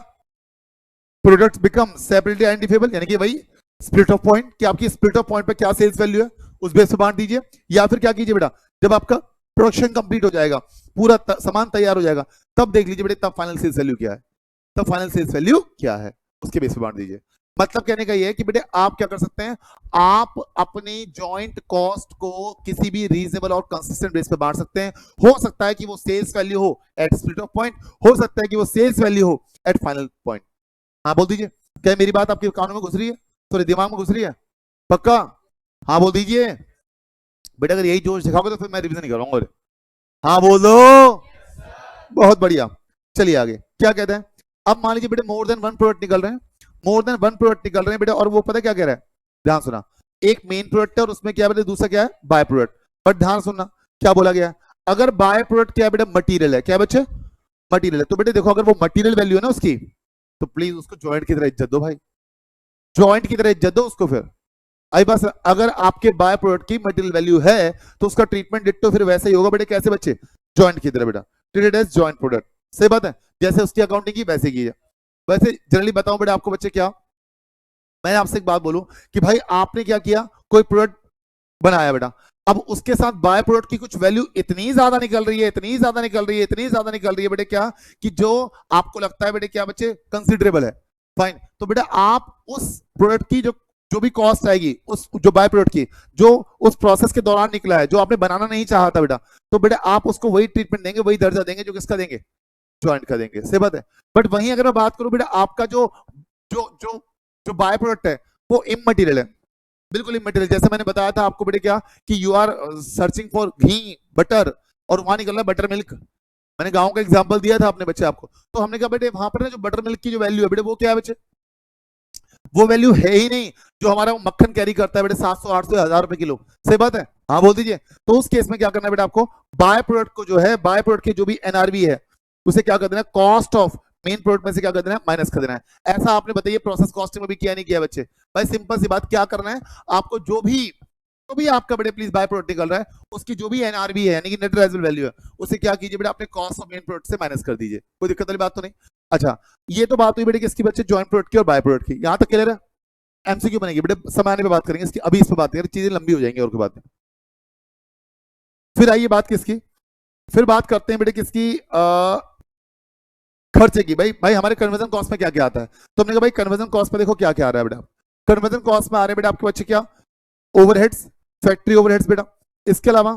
products become separately identifiable, यानी कि भाई स्प्लिट ऑफ पॉइंट, कि आपकी split off point पे क्या sales value है उस बेस पे बांट दीजिए। या फिर क्या कीजिए बेटा, जब आपका प्रोडक्शन कंप्लीट हो जाएगा, पूरा सामान तैयार हो जाएगा, तब देख लीजिए बेटा तब फाइनल सेल्स वैल्यू क्या है, तब फाइनल सेल्स वैल्यू क्या है उसके बेस पे बांट दीजिए। मतलब कहने का ये है कि बेटे आप क्या कर सकते हैं, आप अपनी जॉइंट कॉस्ट को किसी भी रीजनेबल और कंसिस्टेंट बेस पे बांट सकते हैं। हो सकता है कि वो सेल्स वैल्यू हो एट स्प्लिट ऑफ पॉइंट, हो सकता है कि वो सेल्स वैल्यू हो एट फाइनल पॉइंट। हाँ बोल दीजिए, क्या मेरी बात आपके कानों में घुस रही है, थोड़े दिमाग में घुस रही है, पक्का। हाँ बोल दीजिए बेटा, अगर यही जोश दिखाओगे तो फिर मैं रिवीजन नहीं करूंगा। हाँ बोलो, बहुत बढ़िया। चलिए आगे क्या कहते हैं, अब मान लीजिए बेटे मोर देन 1 प्रोडक्ट निकल रहे हैं, मोर देन 1 प्रोडक्ट निकल रहे हैं बेटे, और वो पता क्या कह रहा है, ध्यान सुना, एक मेन प्रोडक्ट है और उसमें क्या बेटे दूसरा क्या है बाय प्रोडक्ट। बट ध्यान सुनना क्या बोला गया है, अगर बाय प्रोडक्ट क्या है बेटा मटीरियल है, क्या बच्चे मटीरियल है, तो बेटे देखो अगर वो मटीरियल वैल्यू है ना उसकी, तो प्लीज उसको जॉइंट की तरह इज्जत दो भाई, जॉइंट की तरह इज्जत दो उसको। फिर आई बस अगर आपके बाय प्रोडक्ट की मटेरियल वैल्यू है तो उसका ट्रीटमेंट डिट्टो फिर वैसे ही होगा बेटे, कैसे बच्चे, जॉइंट की तरह बेटा, ट्रीटेड एज जॉइंट प्रोडक्ट। सही बात है, जैसे उसकी अकाउंटिंग की वैसे की है। वैसे जनरली बताऊं बेटा आपको बच्चे, क्या मैं आपसे एक बात बोलूं कि भाई आपने क्या किया, कोई प्रोडक्ट बनाया बेटा, अब उसके साथ बाय प्रोडक्ट की कुछ वैल्यू इतनी ज्यादा निकल रही है, इतनी ज्यादा निकल रही है, इतनी ज्यादा निकल रही है बेटे, क्या कि जो आपको लगता है बेटे क्या बच्चे कंसिडरेबल है। फाइन, तो बेटा आप उस प्रोडक्ट की जो जो भी कॉस्ट आएगी, उस जो बाय प्रोडक्ट की जो उस प्रोसेस के दौरान निकला है, जो आपने बनाना नहीं चाहा था बेटा, तो बेटा आप उसको वही ट्रीटमेंट देंगे, वही दर्जा देंगे जो किसका देंगे, जॉइंट का देंगे। सही बात है। बट वहीं अगर मैं बात करूं बेटा, आपका जो जो जो जो बाय प्रोडक्ट है वो इमटेरियल है, बिल्कुल इमटेरियल। जैसे मैंने बताया था आपको बेटे क्या कि you are searching for ghee butter और वहां निकल रहा है बटर मिल्क। मैंने गांव का एग्जांपल दिया था अपने बच्चे आपको, तो हमने कहा बेटे वहां पर ना जो बटर मिल्क की जो वैल्यू है बेटे, वो क्या है बच्चे, वो वैल्यू है ही नहीं जो हमारा मक्खन कैरी करता है बेटे 700 800 1000 रुपए किलो। सही बात है, हाँ बोल दीजिए। तो उस केस में क्या करना है बेटा आपको, बाय प्रोडक्ट को जो है, बाय प्रोडक्ट की जो भी एनआरबी है उसे क्या कर देना, कॉस्ट ऑफ मेन प्रोडक्ट में से क्या कर देना, माइनस कर देना है। ऐसा आपने बताइए प्रोसेस कॉस्टिंग में भी किया नहीं किया बच्चे? भाई सिंपल सी बात, क्या करना है आपको, जो भी आपका बेटे प्लीज बाय प्रोडक्ट निकल रहा है उसकी जो भी एनआरबी है यानी कि नेट रियलाइजेबल वैल्यू है, उसे क्या कीजिए बेटा, अपने कॉस्ट ऑफ मेन प्रोडक्ट से माइनस कर दीजिए। कोई दिक्कत वाली बात तो नहीं। अच्छा, ये तो बात हुई बेटे किसकी बच्चे, जॉइंट प्रोडक्ट की और बाय प्रोडक्ट की। यहां तक क्लियर है? एमसीक्यू बनेगी बेटे, समय आने पे बात करेंगे इसकी, अभी इस पे बात करेंगे, चीजें लंबी हो जाएंगी और कोई बात नहीं। फिर आइए बात किसकी, फिर बात करते हैं बेटे किसकी, खर्चे की। भाई भाई हमारे कन्वर्जन कॉस्ट में क्या क्या आता है, तो हमने कहा भाई कन्वर्जन कॉस्ट में देखो क्या क्या आ रहा है बेटा। कन्वर्जन कॉस्ट में आ रहे हैं बेटा आपके बच्चे क्या, ओवरहेड्स, फैक्ट्री ओवरहेड्स बेटा, इसके अलावा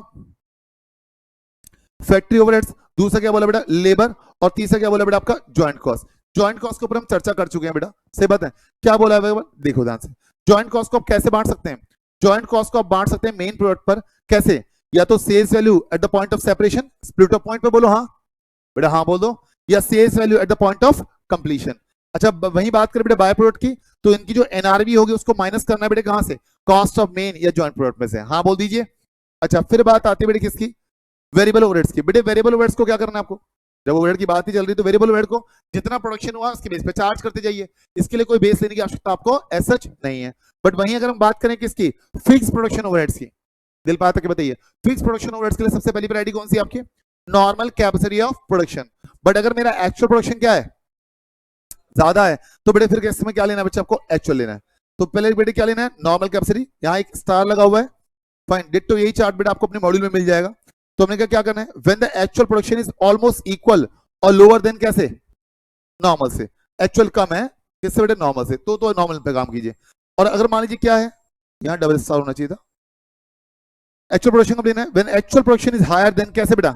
फैक्ट्री ओवरहेड्स, दूसरा क्या बोला बेटा लेबर, और तीसरा क्या बोला बेटा आपका जॉइंट कॉस्ट। जॉइंट कॉस्ट के ऊपर हम चर्चा कर चुके हैं बेटा। सही बात है, क्या बोला है देखो ध्यान से। जॉइंट कॉस्ट को आप कैसे बांट सकते हैं, जॉइंट कॉस्ट को आप बांट सकते हैं मेन प्रोडक्ट पर, कैसे, या तो sales value at the point of separation, split off point पे बोलो हाँ बेटा, हाँ बोल दो, या sales value at the point of completion. अच्छा वही बात करें बेटा बाय प्रोडक्ट की, तो इनकी जो एनआरबी होगी उसको माइनस करना है बेटे कहां से, कॉस्ट ऑफ मेन या जॉइंट प्रोडक्ट में से, हाँ बोल दीजिए। अच्छा फिर बात आती है बेटे किसकी, वेरिएबल ओवरहेड्स की। बेटे वेरिएबल ओवरहेड्स को क्या करना है आपको, जब ओवरहेड की बात ही चल रही तो वेरिएबल ओवरहेड को जितना प्रोडक्शन हुआ उसके बेस पे चार्ज करते जाइए, इसके लिए कोई बेस लेने की आवश्यकता आपको एज सच नहीं है। बट वहीं अगर हम बात करें किसकी, फिक्स प्रोडक्शन ओवरहेड्स की, दिल पाता के बताइए, फिक्स प्रोडक्शन ओवरहेड्स के लिए सबसे पहली प्रायोरिटी कौन सी आपकी, normal capacity of production. But अगर मेरा एक्चुअल प्रोडक्शन क्या है, ज्यादा है, तो बेटे फिर इसमें क्या लेना है बच्चे आपको, एक्चुअल लेना है। तो पहले बेटे क्या लेना है, नॉर्मल कैपेसिटी, यहाँ एक स्टार लगा हुआ है, फाइन, डिट्टो यही चार्ट बेटा आपको अपने मॉड्यूल में मिल जाएगा। तो हमने क्या करना है, when the actual production is almost equal और लोअर देन कैसे, नॉर्मल से। एक्चुअल कम है किससे बेटे, नॉर्मल से, तो नॉर्मल पे काम कीजिए। और अगर मान लीजिए क्या है, यहाँ डबल स्टार होना चाहिए था, एक्चुअल प्रोडक्शन कब लेना है, when actual production is higher than कैसे बेटा,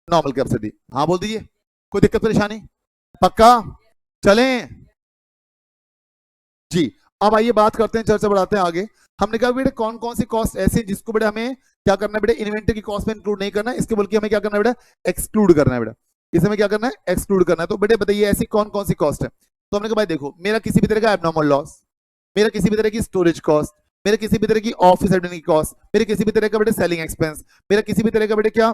नॉर्मल कैपेसिटी, हाँ बोल दीजिए। कोई दिक्कत परेशानी, पक्का चलें जी। अब आइए बात करते हैं, चर्चा बढ़ाते हैं आगे। हमने कहा बेटे कौन कौन सी कॉस्ट ऐसी जिसको बेटे हमें क्या करना है बेटे, इन्वेंटरी की कॉस्ट में इंक्लूड नहीं करना है, इसके बल्कि हमें क्या करना है बेटा, एक्सक्लूड करना है बेटा। इसे हमें क्या करना है, एक्सक्लूड करना है। तो बेटे बताइए ऐसी कौन कौन सी कॉस्ट है। तो हमने कहा भाई देखो, मेरा किसी भी तरह का एबनॉर्मल लॉस, मेरा किसी भी तरह की स्टोरेज कॉस्ट, मेरे किसी भी तरह की ऑफिस एडमिन की कॉस्ट, मेरे किसी भी तरह का बेटे सेलिंग एक्सपेंस, मेरा किसी भी तरह का बेटे क्या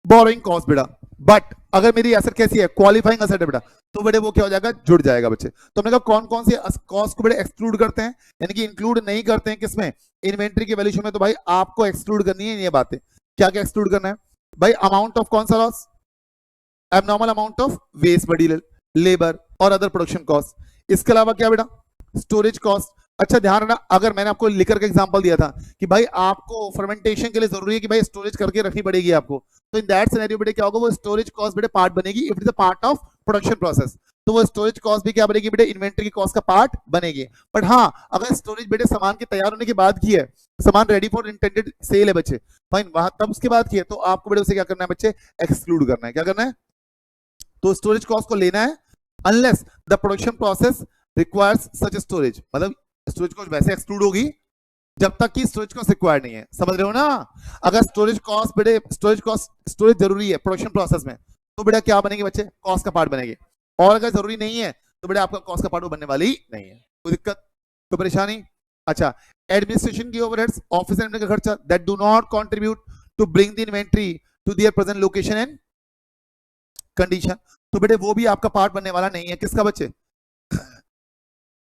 बोरोइंग कॉस्ट बेटा। बट अगर मेरी एसेट कैसी है, क्वालिफाइंग एसेट है बेटा, तो बेटे वो क्या हो जाएगा, जुड़ जाएगा बच्चे। तो हमने कहा कौन कौन सी कॉस्ट को बेटे एक्सक्लूड करते हैं, यानी कि इंक्लूड नहीं करते हैं किसमें, इन्वेंट्री की वैल्यूएशन में। तो भाई आपको एक्सक्लूड करनी है ये बातें, क्या क्या एक्सक्लूड करना है भाई, अमाउंट ऑफ कौन सा loss, abnormal amount of waste material, labour और अदर प्रोडक्शन कॉस्ट। इसके अलावा क्या बेटा, स्टोरेज कॉस्ट। अच्छा ध्यान रखना, अगर मैंने आपको लिकर का एग्जांपल दिया था कि भाई आपको फर्मेंटेशन के लिए जरूरी है कि भाई स्टोरेज करके रखनी पड़ेगी आपको, तो इन दैट सिनेरियो बेटे क्या होगा, वो स्टोरेज कॉस्ट बेटे पार्ट बनेगी if it is a part of production process. तो वो स्टोरेज कॉस्ट भी क्या बनेगी बेटे, इन्वेंटरी की कॉस्ट का पार्ट बनेगी। बट हाँ अगर स्टोरेज बेटे सामान के तैयार होने के बाद की है, सामान रेडी फॉर इंटेंडेड सेल है बच्चे, फाइन, वहां तब उसके बाद की है, तो आपको बेटे उसे क्या करना है बच्चे, एक्सक्लूड करना है। क्या करना है, तो स्टोरेज कॉस्ट को लेना है unless the production process requires such storage, मतलब स्टोरेज कॉस्ट वैसे एक्सक्लूड होगी जब तक कि स्टोरेज कॉस्ट रिक्वायर्ड नहीं है। समझ रहे हो ना, अगर स्टोरेज कॉस्ट बेटे, स्टोरेज कॉस्ट स्टोरेज जरूरी है प्रोडक्शन प्रोसेस में, तो बेटा क्या बनेगी बच्चे, कॉस्ट का पार्ट बनेगी। और अगर जरूरी नहीं है तो बेटा आपका कॉस्ट का पार्ट बनने वाली ही नहीं है। कोई दिक्कत, कोई परेशानी। अच्छा, एडमिनिस्ट्रेशन की ओवरहेड्स, ऑफिस एडमिन का खर्चा that do not contribute to bring the inventory to their present location and condition, तो बेटे वो भी आपका पार्ट बनने वाला नहीं है। किसका बच्चे,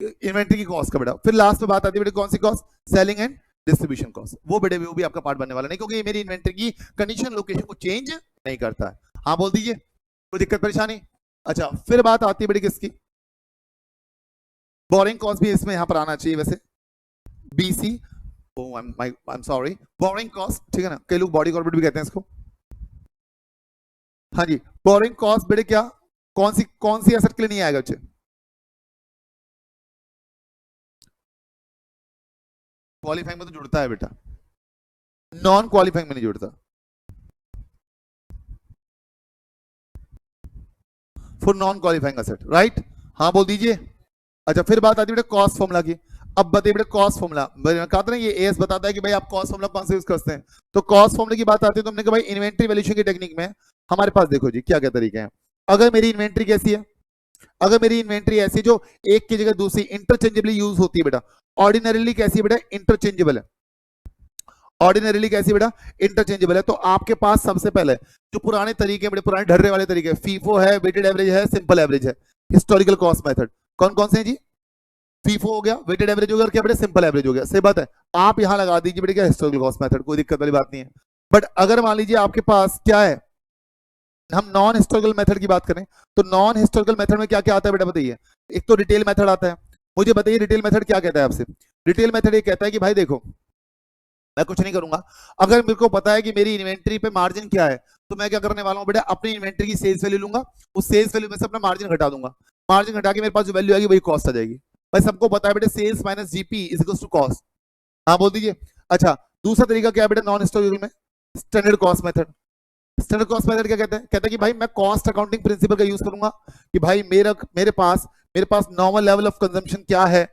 इन्वेंट्री की कॉस्ट का बेटा। फिर लास्ट में बात आती है बेटा कौन सी cost, selling and distribution cost. वो बेटे वो भी आपका पार्ट बनने वाला नहीं, क्योंकि ये मेरी इन्वेंट्री की कंडीशन लोकेशन को चेंज नहीं करता है। हाँ बोल दीजिए, कोई दिक्कत परेशानी। अच्छा फिर बात आती है बेटी किसकी, बोरिंग कॉस्ट भी इसमें यहां पर आना चाहिए वैसे, BC, I am sorry, borrowing cost, ठीक है ना, कई लोग बॉडी कॉर्पोरेट भी कहते हैं इसको। हाँ जी, बोरिंग कॉस्ट बेटे क्या, कौन सी एसेट के लिए नहीं आएगा बच्चे, क्वालिफाइंग में तो जुड़ता है बेटा, नॉन क्वालिफाइंग में नहीं जुड़ता, for non qualifying asset, right. हाँ बोल दीजिए। अच्छा फिर बात आती है बेटा कॉस्ट फॉर्मूला की। अब बताइए बेटा कॉस्ट फॉर्मूला, कहा था ना ये एएस बताता है कि भाई आप कॉस्ट फॉर्मूला कौन से यूज करते हैं। तो कॉस्ट फॉर्मूले की बात आती है तो हमने कहा भाई इन्वेंट्री वैल्यूएशन की टेक्निक में हमारे पास देखो जी क्या क्या तरीके हैं। अगर मेरी इन्वेंट्री कैसी है, अगर मेरी इन्वेंट्री ऐसी जो एक की जगह दूसरी इंटरचेंजेबली यूज होती है बेटा, ऑर्डिनरीली कैसी बेटा, इंटरचेंजेबल है, ऑर्डिनरीली कैसी बेटा, इंटरचेंजेबल है। तो आपके पास सबसे पहले जो पुराने तरीके बेटा, पुराने ढर्रे वाले तरीके, फीफो है, वेटेड एवरेज है, सिंपल एवरेज है, हिस्टोरिकल कॉस्ट मेथड, कौन कौन से हैं जी, फीफो हो गया, वेटेड एवरेज हो गया, क्या बेटा सिंपल एवरेज हो गया, सही बात है। आप यहां लगा दीजिए बेटा क्या, हिस्टोरिकल कॉस्ट मेथड, कोई दिक्कत वाली बात नहीं है। बट अगर मान लीजिए आपके पास क्या है, हम नॉन हिस्टोरिकल मेथड की बात करें तो नॉन हिस्टोरिकल मेथड में क्या क्या आता है बेटा बताइए। एक तो रिटेल मेथड आता है, मुझे बताइए रिटेल मेथड क्या कहता है आपसे। रिटेल मेथड ये कहता है कि भाई देखो मैं कुछ नहीं करूंगा, अगर मेरे को पता है कि मेरी इन्वेंट्री पे मार्जिन क्या है तो मैं क्या करने वाला हूं बेटा, अपनी इन्वेंट्री की सेल्स वैल्यू लूंगा, उस सेल्स वैल्यू में से अपना मार्जिन घटा दूंगा, मार्जिन घटा के मेरे पास जो वैल्यू आएगी वही कॉस्ट आ जाएगी। भाई सबको पता है बेटा sales minus GP is equals to cost. हाँ बोल दीजिए। अच्छा दूसरा तरीका क्या है बेटा नॉन हिस्टोरिकल में, standard cost method. Standard cost method क्या कहता है, कहता है कि भाई मैं कॉस्ट अकाउंटिंग प्रिंसिपल का यूज करूंगा कि भाई मेरे पास नॉर्मल लेवल ऑफ कंजम्पशन क्या है,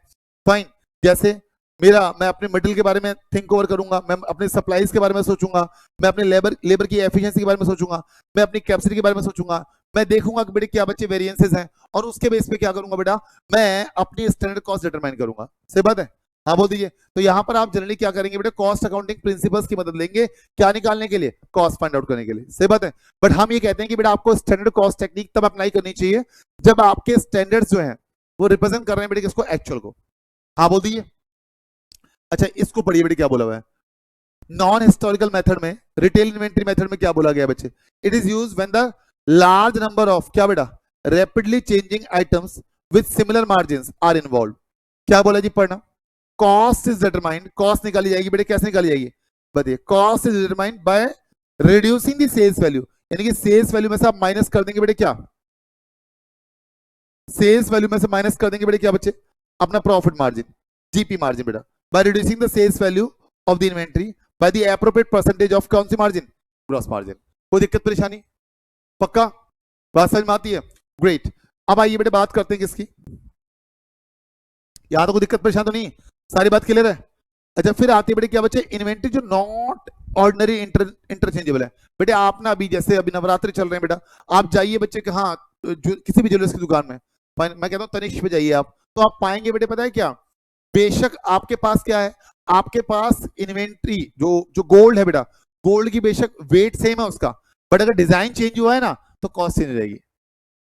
फाइन, जैसे मैं अपने मटेरियल के बारे में थिंक ओवर करूंगा, मैं अपने सप्लाईज के बारे में सोचूंगा, मैं अपने लेबर की एफिशिएंसी के बारे में सोचूंगा, मैं अपनी कैपेसिटी के बारे में सोचूंगा, मैं देखूंगा कि बेटे क्या बच्चे वेरिएंसेस हैं और उसके बेस पे क्या करूंगा बेटा, मैं अपनी स्टैंडर्ड कॉस्ट डिटरमाइन करूंगा, सही बात है। हाँ बोल दीजिए। तो यहां पर आप जनरली क्या करेंगे बेटा, कॉस्ट अकाउंटिंग प्रिंसिपल्स की मदद लेंगे, क्या निकालने के लिए, कॉस्ट फाइंड आउट करने के लिए, सही बात है। बट हम ये कहते हैं कि बेटा आपको स्टैंडर्ड कॉस्ट टेक्निक तब अप्लाई करनी चाहिए जब आपके स्टैंडर्ड्स जो हैं वो रिप्रेजेंट कर रहे हैं बेटे किसको, एक्चुअल को। हाँ बोल दीजिए। अच्छा इसको पढ़िए बेटे क्या बोला हुआ है, नॉन हिस्टोरिकल मेथड में, रिटेल इन्वेंट्री मेथड में क्या बोला गया बच्चे, it is use when the large number of क्या बेटा, rapidly changing items with similar margins are involve. क्या बोला जी पढ़ना, कॉस्ट इज डिटरमाइंड, कॉस्ट निकाली जाएगी बेटे, कैसे निकाली जाएगी बताइए, cost is determined by reducing the sales value, यानी कि सेल्स वैल्यू में से आप माइनस कर देंगे बेटे क्या, सेल्स वैल्यू में से माइनस कर देंगे बेटे क्या बच्चे, अपना प्रॉफिट मार्जिन, जीपी मार्जिन बेटा, by reducing the sales value of the inventory by the appropriate percentage of कौन सी मार्जिन, ग्रॉस मार्जिन। कोई दिक्कत परेशानी, पक्का बात समझ में आती है, ग्रेट। अब आइए बेटे बात करते हैं किसकी, यहां तो कोई दिक्कत परेशान तो नहीं, सारी बात क्लियर है। अच्छा फिर आती है बेटे क्या बच्चे, इन्वेंट्री जो नॉट ऑर्डिनरी इंटरचेंजेबल है। बेटे आप ना अभी जैसे अभी नवरात्रि चल रहे हैं बेटा, आप जाइए बच्चे कि हाँ किसी भी ज्वेलर्स की दुकान में, मैं कहता हूँ तनिष्क पे जाइए आप, तो आप पाएंगे बेटे पता है क्या, बेशक आपके पास क्या है, आपके पास इन्वेंट्री जो जो गोल्ड है बेटा, गोल्ड की बेशक वेट सेम है उसका, बट अगर डिजाइन चेंज हुआ है ना तो कॉस्ट चेंज हो जाएगी।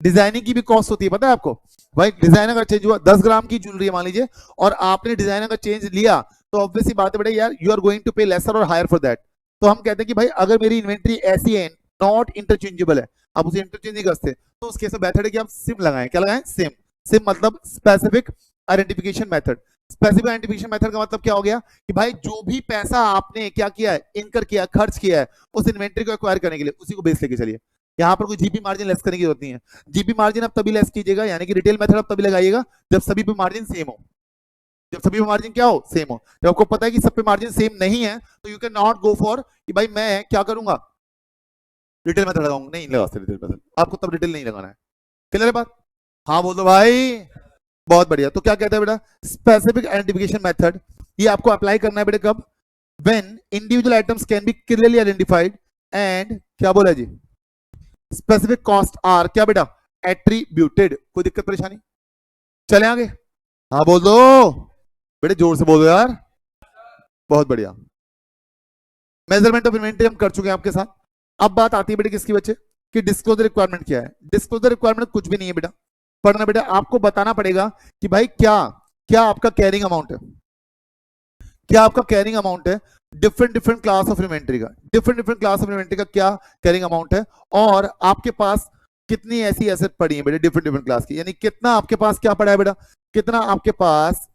डिजाइनिंग की भी कॉस्ट होती है पता है आपको, भाई डिजाइन अगर चेंज हुआ, 10 ग्राम की ज्वेलरी मान लीजिए और आपने डिजाइन अगर चेंज लिया तो ऑब्वियसली बात है बेटा यार यू आर गोइंग टू पे लेसर और हायर फॉर दैट। तो हम कहते हैं कि भाई अगर मेरी इन्वेंट्री ऐसी है नॉट इंटरचेंजेबल है, आप उसे इंटरचेंज नहीं करते, तो उस केस में मेथड है कि आप सिम लगाएं, क्या लगाएं, सिम। सिम मतलब specific identification method. Specific identification method का मतलब क्या हो गया कि भाई जो भी पैसा आपने क्या किया है, इनकर किया, खर्च किया है उस इन्वेंट्री को एक्वायर करने के लिए, उसी को बेस लेके चलिए। यहाँ पर कोई जीपी मार्जिन लेस करने की जरूरत नहीं है। जीपी मार्जिन आप तभी लेस कीजिएगा, यानी कि रिटेल मेथड आप तभी लगाइएगा जब सभी पे मार्जिन सेम हो, जब सभी पे मार्जिन क्या हो, सेम हो। जब आपको पता है कि सब पे मार्जिन सेम नहीं है तो you can not go for कि भाई मैं क्या करूंगा, रिटेल मेथड लगाऊंगा, नहीं लगा सकते रिटेल मेथड, आपको तब रिटेल नहीं लगाना है। क्लियर है बात, हाँ बोल दो भाई, बहुत बढ़िया। तो क्या कहता है बेटा, स्पेसिफिक आइडेंटिफिकेशन मेथड, ये आपको अप्लाई करना है बेटा कब, when individual items can be clearly identified and क्या बोला जी, स्पेसिफिक कॉस्ट आर क्या बेटा, एट्रीब्यूटेड। कोई दिक्कत परेशानी, चले आगे, हाँ बोल दो बेटे, जोर से बोल दो यार, बहुत बढ़िया। मेजरमेंट ऑफ इन्वेंटरी हम कर चुके हैं आपके साथ। अब बात आती है बेटे किसकी बच्चे, कि डिस्क्लोजर रिक्वायरमेंट क्या है। डिस्क्लोजर रिक्वायरमेंट कुछ भी नहीं है बेटा, पढ़ना बेटा, आपको बताना पड़ेगा कि भाई क्या क्या आपका कैरिंग अमाउंट है, क्या आपका कैरिंग अमाउंट है different different class of inventory का, different different class of inventory का क्या कैरिंग अमाउंट है, और आपके पास कितनी ऐसी एसेट पड़ी है बेटा डिफरेंट डिफरेंट क्लास की, यानी कितना आपके पास क्या पड़ा है बेटा, कितना आपके पास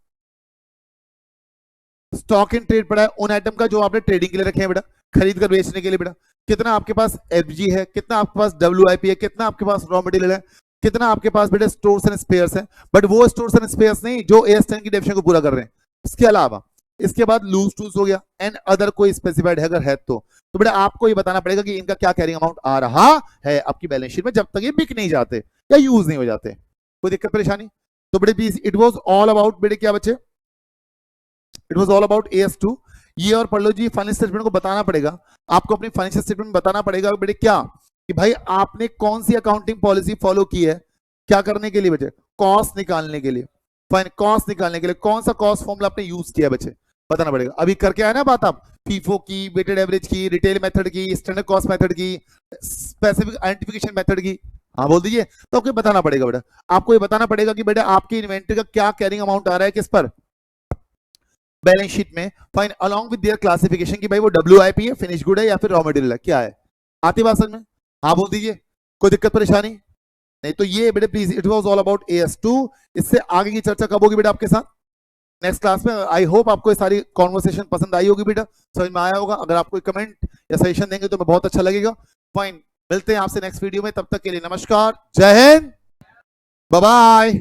स्टॉक इन ट्रेड पड़ा है उन आइटम का जो आपने ट्रेडिंग के लिए रखे हैं बेटा, खरीद कर बेचने के लिए बेटा, कितना आपके पास एफजी है, कितना आपके पास डब्ल्यूआईपी है, कितना आपके पास रॉ मटेरियल है, कितना आपके पास बेटा स्टोर्स एंड स्पेयर्स है, बट वो स्टोर्स एंड स्पेयर्स नहीं जो AS10 की डेफिनेशन को पूरा कर रहे हैं, इसके अलावा इसके बाद लूज टूल्स हो गया एंड अदर कोई स्पेसिफाइड है अगर है तो बेटा आपको ये बताना पड़ेगा कि इनका क्या कैरिंग अमाउंट आ रहा है आपकी बैलेंस शीट में जब तक ये बिक नहीं जाते या यूज नहीं हो जाते, कोई दिक्कत परेशानी। तो बेटे please it was all about बेटे क्या बच्चे, it was all about AS2। ये और पढ़ लो जी, फाइनेंशियल स्टेटमेंट को बताना पड़ेगा आपको, अपनी फाइनेंशियल स्टेटमेंट बताना पड़ेगा बेटे क्या कि भाई आपने कौन सी अकाउंटिंग पॉलिसी फॉलो की है, क्या करने के लिए बच्चे, कॉस्ट निकालने के लिए, फाइन कॉस्ट निकालने के लिए कौन सा कॉस्ट फॉर्मूला आपने यूज किया बच्चे बताना पड़ेगा। अभी करके आया ना बात आप फीफो की, वेटेड एवरेज की, रिटेल मेथड की, स्टैंडर्ड कॉस्ट मेथड की, स्पेसिफिक आइडेंटिफिकेशन मेथड की, हाँ बोल दीजिए। तो आपको बताना पड़ेगा बेटा, आपको ये बताना पड़ेगा कि बेटा आपकी इन्वेंट्री का क्या कैरिंग अमाउंट आ रहा है किस पर, बैलेंस शीट में, fine along with their classification कि भाई वो डब्ल्यूआईपी है, फिनिश गुड है या फिर रॉ मटेरियल है, क्या है, आती बात समझ में, हाँ बोल दीजिए, कोई दिक्कत परेशानी नहीं। तो ये बेटे please it was all about AS2। इससे आगे की चर्चा कब होगी बेटा आपके साथ, नेक्स्ट क्लास में। आई होप आपको ये सारी कॉन्वर्सेशन पसंद आई होगी बेटा, समझ में आया होगा। अगर आप कोई कमेंट या सजेशन देंगे तो मैं बहुत अच्छा लगेगा। फाइन, मिलते हैं आपसे नेक्स्ट वीडियो में, तब तक के लिए नमस्कार, जय हिंद, बाय बाय।